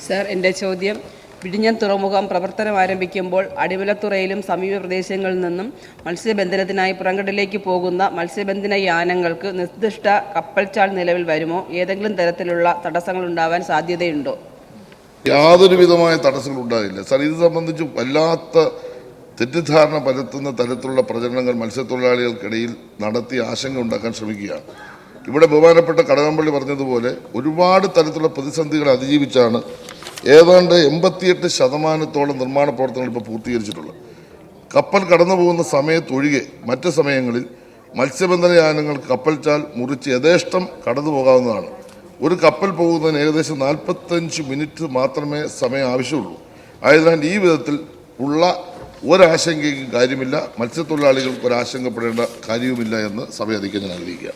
Sir, എൻ്റെ ചോദ്യം വിഴിഞ്ഞം തുറമുഖം പ്രവർത്തനം ആരംഭിക്കുമ്പോൾ അടിമലത്തുറയിലും സമീപ പ്രദേശങ്ങളിൽ നിന്നും മത്സ്യബന്ധനത്തിനായി പുറംകടലിലേക്ക് പോകുന്ന മത്സ്യബന്ധന യാനങ്ങൾക്ക് നിർദ്ദിഷ്ട കപ്പൽച്ചാൽ നിലവിൽ വരുമോ? ഏതെങ്കിലും തരത്തിലുള്ള തടസ്സങ്ങൾ ഉണ്ടാവാൻ സാധ്യതയുണ്ടോ? യാതൊരു വിധമായ തടസ്സങ്ങൾ ഉണ്ടാകില്ല സാർ. ഇത് സംബന്ധിച്ച് വല്ലാത്ത തെറ്റിദ്ധാരണ പരത്തുന്ന തരത്തിലുള്ള പ്രചരണങ്ങൾ മത്സ്യത്തൊഴിലാളികൾക്കിടയിൽ നടത്തി ആശങ്ക ഉണ്ടാക്കാൻ ശ്രമിക്കുകയാണ്. ഇവിടെ ബഹുമാനപ്പെട്ട കടകംപള്ളി പറഞ്ഞതുപോലെ ഒരുപാട് തരത്തിലുള്ള പ്രതിസന്ധികൾ അതിജീവിച്ചാണ് ഏതാണ്ട് 88% നിർമ്മാണ പ്രവർത്തനങ്ങൾ ഇപ്പോൾ പൂർത്തീകരിച്ചിട്ടുള്ളത്. കപ്പൽ കടന്നു പോകുന്ന സമയത്തൊഴികെ മറ്റ് സമയങ്ങളിൽ മത്സ്യബന്ധന യാനങ്ങൾ കപ്പൽച്ചാൽ മുറിച്ച് യഥേഷ്ടം കടന്നു പോകാവുന്നതാണ്. ഒരു കപ്പൽ പോകുന്നതിന് ഏകദേശം 45 മിനിറ്റ് മാത്രമേ സമയം ആവശ്യമുള്ളൂ. ആയതിനാൽ ഈ വിധത്തിൽ ഉള്ള ഒരാശങ്കയ്ക്കും കാര്യമില്ല, മത്സ്യത്തൊഴിലാളികൾക്ക് ഒരാശങ്കപ്പെടേണ്ട കാര്യവുമില്ല എന്ന് സഭ അധികം ഞാൻ അറിയിക്കുക.